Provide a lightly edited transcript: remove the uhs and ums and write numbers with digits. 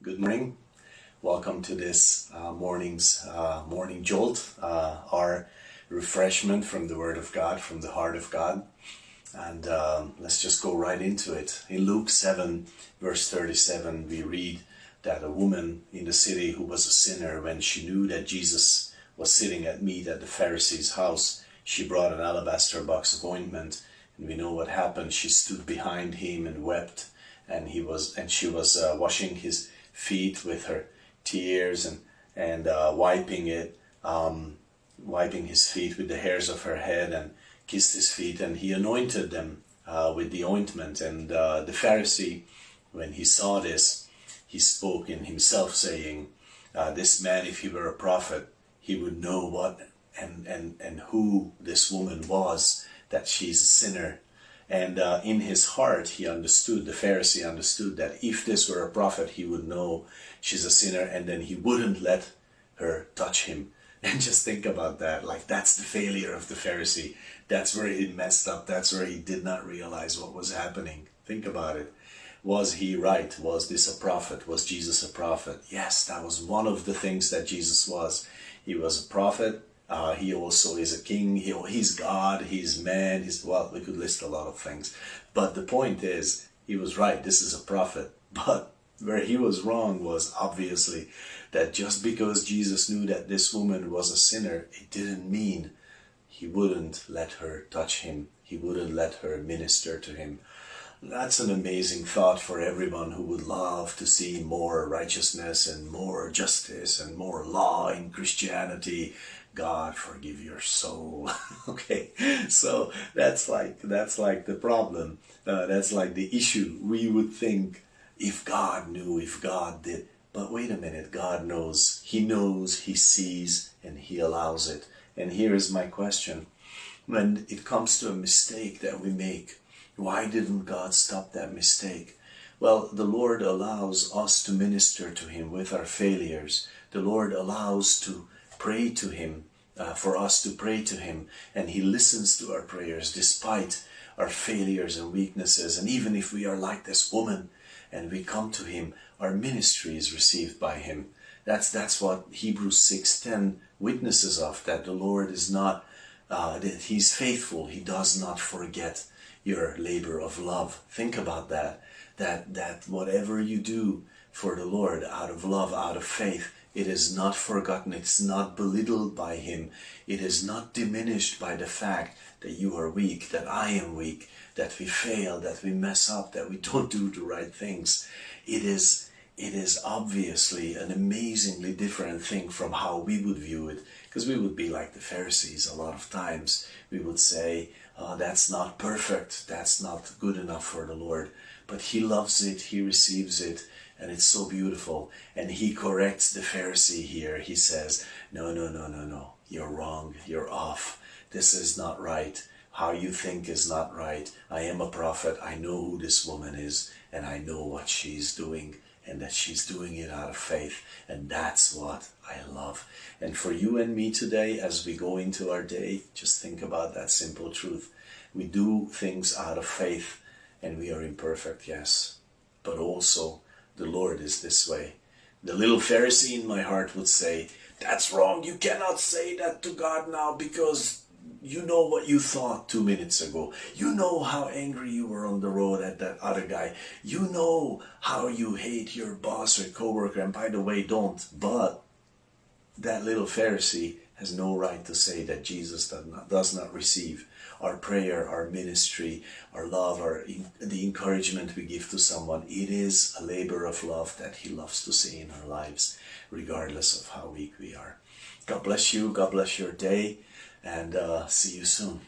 Good morning. Welcome to this morning's morning jolt, our refreshment from the Word of God, from the heart of God. And let's just go right into it. In Luke 7, verse 37, we read that a woman in the city who was a sinner, when she knew that Jesus was sitting at meat at the Pharisee's house, she brought an alabaster box of ointment. And we know what happened. She stood behind him and wept. And she was washing his feet with her tears and wiping his feet with the hairs of her head, and kissed his feet, and he anointed them with the ointment. And the Pharisee, when he saw this, he spoke in himself, saying, this man, if he were a prophet, he would know what and who this woman was, that she's a sinner. And in his heart, the Pharisee understood that if this were a prophet, he would know she's a sinner, and then he wouldn't let her touch him. And just think about that. Like, that's the failure of the Pharisee. That's where he messed up. That's where he did not realize what was happening. Think about it. Was he right? Was this a prophet? Was Jesus a prophet? Yes, that was one of the things that Jesus was. He was a prophet. He also is a king. He's God. He's man. We could list a lot of things. But the point is, he was right. This is a prophet. But where he was wrong was obviously that just because Jesus knew that this woman was a sinner, it didn't mean he wouldn't let her touch him. He wouldn't let her minister to him. That's an amazing thought for everyone who would love to see more righteousness and more justice and more law in Christianity. God, forgive your soul. Okay, so that's like the problem. That's like the issue. We would think, if God knew, if God did. But wait a minute, God knows. He knows, He sees, and He allows it. And here is my question. When it comes to a mistake that we make, why didn't God stop that mistake? Well, the Lord allows us to minister to Him with our failures. The Lord allows to pray to Him, for us to pray to Him, and He listens to our prayers despite our failures and weaknesses. And even if we are like this woman and we come to Him, our ministry is received by Him. That's what Hebrews 6:10 witnesses of, that the Lord is not, that He's faithful. He does not forget your labor of love. Think about that whatever you do for the Lord out of love, out of faith, it is not forgotten. It's not belittled by Him. It is not diminished by the fact that you are weak, that I am weak, that we fail, that we mess up, that we don't do the right things. It is obviously an amazingly different thing from how we would view it, because we would be like the Pharisees a lot of times. We would say, that's not perfect, that's not good enough for the Lord. But He loves it, He receives it, and it's so beautiful. And He corrects the Pharisee here. He says, no, you're wrong, you're off. This is not right. How you think is not right. I am a prophet. I know who this woman is, and I know what she's doing, and that she's doing it out of faith. And that's what I love. And for you and me today, as we go into our day, just think about that simple truth. We do things out of faith, and we are imperfect, yes. But also, the Lord is this way. The little Pharisee in my heart would say, that's wrong. You cannot say that to God now, because you know what you thought 2 minutes ago. You know how angry you were on the road at that other guy. You know how you hate your boss or coworker. And by the way, don't. But that little Pharisee has no right to say that Jesus does not receive our prayer, our ministry, our love, the encouragement we give to someone. It is a labor of love that He loves to see in our lives, regardless of how weak we are. God bless you. God bless your day. And see you soon.